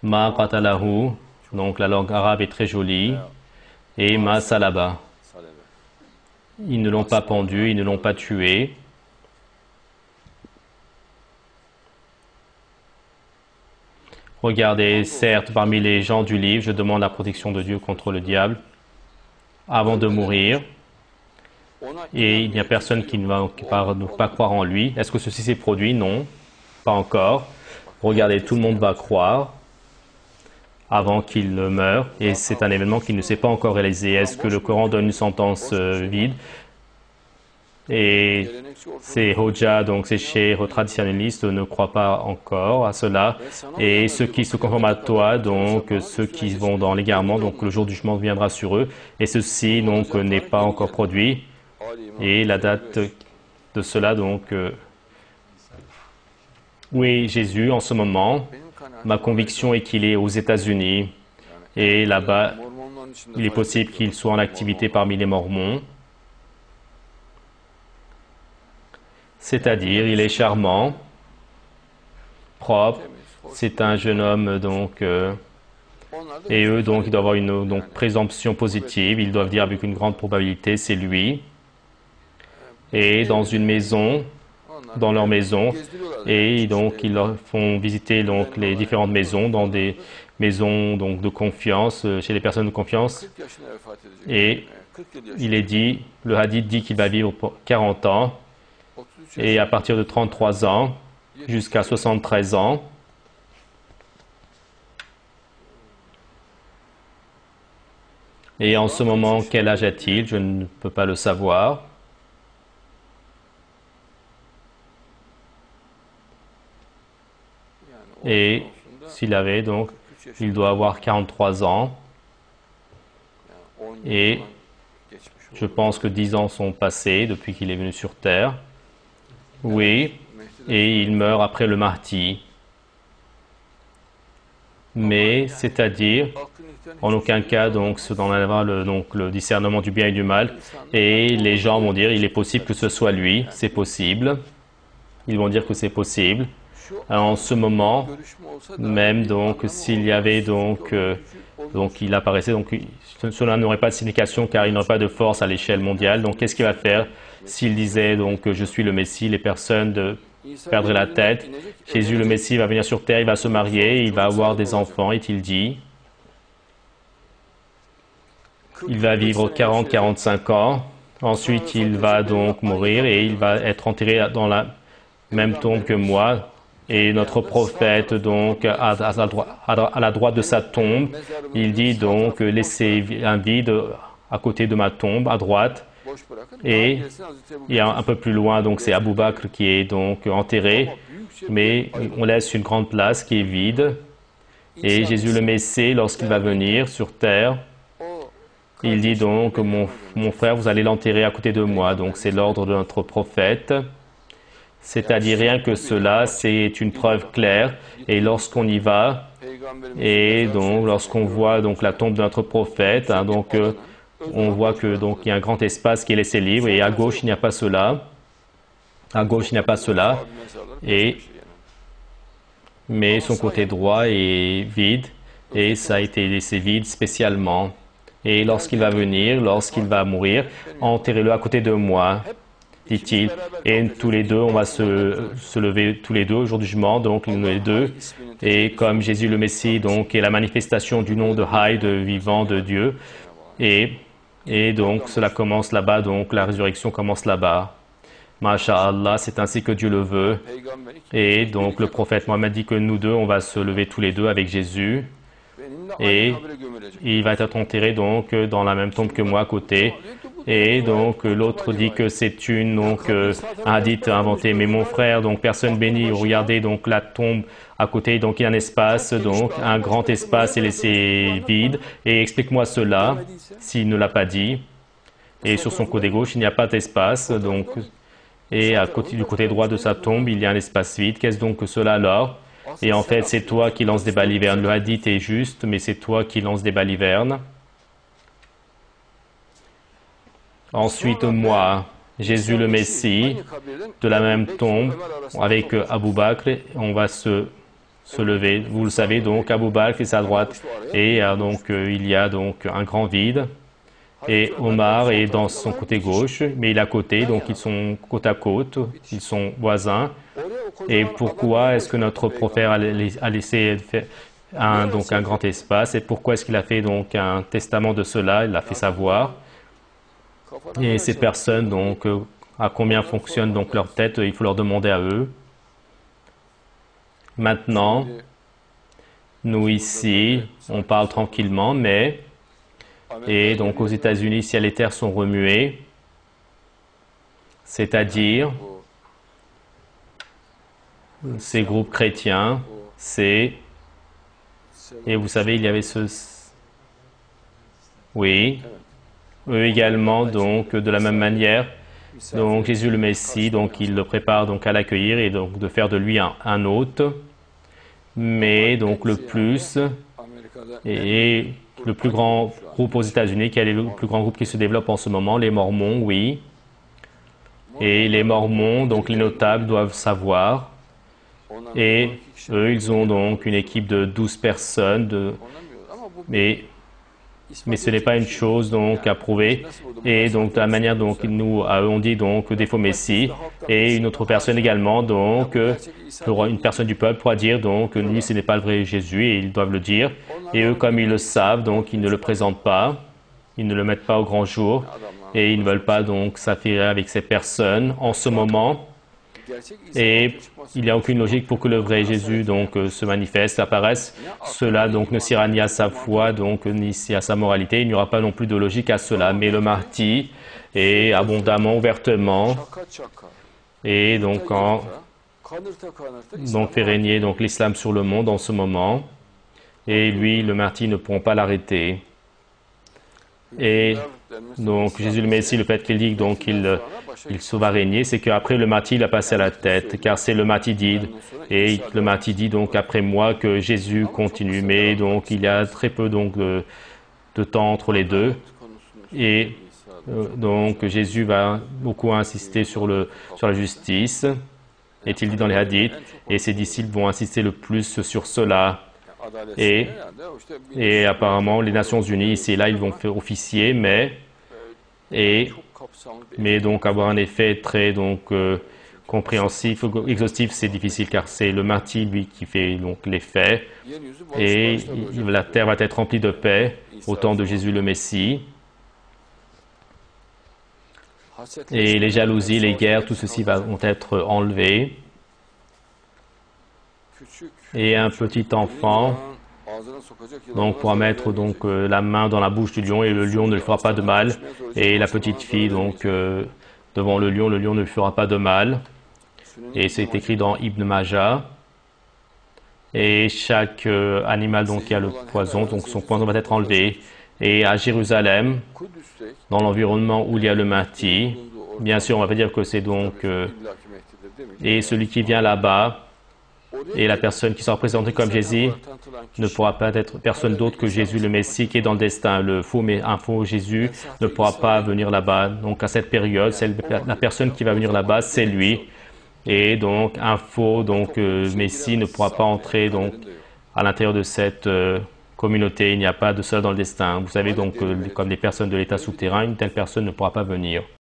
Ma qatalahu, donc la langue arabe est très jolie, et ma salaba. Ils ne l'ont pas pendu, ils ne l'ont pas tué. Regardez, certes, parmi les gens du livre, je demande la protection de Dieu contre le diable avant de mourir. Et il n'y a personne qui ne va pas croire en lui. Est-ce que ceci s'est produit? Non, pas encore. Regardez, tout le monde va croire avant qu'il meure. Et c'est un événement qui ne s'est pas encore réalisé. Est-ce que le Coran donne une sentence vide? Et ces Hoja, donc ces chers traditionnalistes, ne croient pas encore à cela. Et ceux qui se conforment à toi, donc ceux qui vont dans l'égarement, donc le jour du jugement viendra sur eux. Et ceci, donc, n'est pas encore produit. Et la date de cela, donc, où est Jésus en ce moment? Ma conviction est qu'il est aux États-Unis. Et là-bas, il est possible qu'il soit en activité parmi les Mormons. C'est-à-dire, il est charmant, propre, c'est un jeune homme, donc, et eux, donc, ils doivent avoir une présomption positive, ils doivent dire avec une grande probabilité, c'est lui. Et dans une maison, dans leur maison, et donc, ils leur font visiter donc, les différentes maisons, dans des maisons donc, de confiance, chez les personnes de confiance. Et il est dit, le hadith dit qu'il va vivre pour 40 ans. Et à partir de 33 ans jusqu'à 73 ans, et en ce moment, quel âge a-t-il? Je ne peux pas le savoir. Et s'il avait donc, il doit avoir 43 ans. Et je pense que 10 ans sont passés depuis qu'il est venu sur Terre. Oui, et il meurt après le Mahdi. Mais, c'est-à-dire, en aucun cas, donc, ce dont on a le discernement du bien et du mal. Et les gens vont dire, il est possible que ce soit lui, c'est possible. Ils vont dire que c'est possible. Alors, en ce moment, même donc, s'il y avait donc il apparaissait, donc cela n'aurait pas de signification car il n'aurait pas de force à l'échelle mondiale. Donc, qu'est-ce qu'il va faire s'il disait donc je suis le Messie? Les personnes perdraient la tête. Jésus, le Messie, va venir sur terre, il va se marier, il va avoir des enfants, est-il dit. Il va vivre 40-45 ans. Ensuite, il va donc mourir et il va être enterré dans la même tombe que moi. Et notre prophète, donc, à la droite de sa tombe, il dit donc, laissez un vide à côté de ma tombe, à droite. Et il y a un peu plus loin, donc, c'est Abu Bakr qui est donc enterré. Mais on laisse une grande place qui est vide. Et Jésus le Messie, lorsqu'il va venir sur terre, il dit donc, mon frère, vous allez l'enterrer à côté de moi. Donc, c'est l'ordre de notre prophète. C'est-à-dire rien que cela, c'est une preuve claire. Et lorsqu'on y va, et donc lorsqu'on voit donc la tombe de notre prophète, on voit que donc il y a un grand espace qui est laissé libre. Et à gauche, il n'y a pas cela. À gauche, il n'y a pas cela. Mais son côté droit est vide. Et ça a été laissé vide spécialement. Et lorsqu'il va venir, lorsqu'il va mourir, enterrez-le à côté de moi, dit-il. Et tous les deux, on va se lever tous les deux au jour du jugement, donc les deux. Et comme Jésus le Messie, donc, est la manifestation du nom de Haï, de vivant de Dieu. Et donc, cela commence là-bas, donc la résurrection commence là-bas. Masha'Allah, c'est ainsi que Dieu le veut. Et donc, le prophète Mohammed dit que nous deux, on va se lever tous les deux avec Jésus. Et il va être enterré donc dans la même tombe que moi à côté. Et donc l'autre dit que c'est un hadith inventé. Mais mon frère, donc personne bénie, regardez donc la tombe à côté, donc il y a un espace, donc un grand espace est laissé vide. Et explique-moi cela, s'il ne l'a pas dit. Et sur son côté gauche, il n'y a pas d'espace, donc. Et du côté droit de sa tombe, il y a un espace vide. Qu'est-ce donc que cela alors? Et en fait, c'est toi qui lances des balivernes. Le hadith est juste, mais c'est toi qui lances des balivernes. Ensuite, moi, Jésus le Messie, de la même tombe, avec Abu Bakr, on va se se lever. Vous le savez, donc Abou Bakr est à droite et il y a donc un grand vide. Et Omar est dans son côté gauche, mais il est à côté, donc ils sont côte à côte, ils sont voisins. Et pourquoi est-ce que notre prophète a laissé faire un grand espace? Et pourquoi est-ce qu'il a fait donc un testament de cela? Il l'a fait savoir. Et ces personnes, donc, à combien fonctionne donc leur tête? Il faut leur demander à eux. Maintenant, nous ici, on parle tranquillement, mais... Et donc aux États-Unis, si les terres sont remuées, c'est-à-dire ces groupes chrétiens, et vous savez, il y avait oui, eux également, donc de la même manière, donc Jésus le Messie, donc il le prépare donc à l'accueillir et donc de faire de lui un hôte, mais donc le plus et le plus grand groupe aux États-Unis, quel est le plus grand groupe qui se développe en ce moment? Les Mormons, oui. Et les Mormons, donc les notables, doivent savoir. Et eux, ils ont donc une équipe de 12 personnes. Mais ce n'est pas une chose donc à prouver. Et donc de la manière dont nous on dit donc des faux messies. Et une autre personne également, donc une personne du peuple pourra dire donc lui ce n'est pas le vrai Jésus et ils doivent le dire. Et eux comme ils le savent, donc ils ne le présentent pas, ils ne le mettent pas au grand jour et ils ne veulent pas donc s'affairer avec ces personnes en ce moment. Et il n'y a aucune logique pour que le vrai Jésus donc se manifeste, apparaisse. Cela donc ne sera ni à sa foi donc ni à sa moralité. Il n'y aura pas non plus de logique à cela. Mais le Mahdi est abondamment, ouvertement et donc fait régner donc l'islam sur le monde en ce moment. Et lui, le Mahdi, ne pourront pas l'arrêter. Et donc Jésus le Messie, le fait qu'il dit donc il va régner, c'est qu'après le Mahdi, il a passé à la tête, car c'est le Mahdide. Et le Mahdi dit donc après moi que Jésus continue. Mais donc il y a très peu donc de temps entre les deux. Et donc Jésus va beaucoup insister sur la justice, est-il dit dans les hadiths, et ses disciples vont insister le plus sur cela. Et apparemment, les Nations Unies, ici et là, ils vont faire officier, mais donc avoir un effet très compréhensif, exhaustif, c'est difficile car c'est le Mahdi, lui, qui fait donc l'effet. Et la terre va être remplie de paix au temps de Jésus le Messie. Et les jalousies, les guerres, tout ceci vont être enlevés. Et un petit enfant donc pourra mettre donc la main dans la bouche du lion et le lion ne lui fera pas de mal. Et la petite fille donc devant le lion ne lui fera pas de mal. Et c'est écrit dans Ibn Majah. Et chaque animal donc qui a le poison, donc son poison va être enlevé. Et à Jérusalem, dans l'environnement où il y a le Mahdi, bien sûr on va pas dire que c'est donc et celui qui vient là-bas. Et la personne qui sera présentée comme Jésus ne pourra pas être personne d'autre que Jésus le Messie qui est dans le destin. Un faux Jésus ne pourra pas venir là-bas. Donc à cette période, la personne qui va venir là-bas, c'est lui. Et donc un faux Messie ne pourra pas entrer donc à l'intérieur de cette communauté. Il n'y a pas de cela dans le destin. Vous savez donc comme les personnes de l'état souterrain, une telle personne ne pourra pas venir.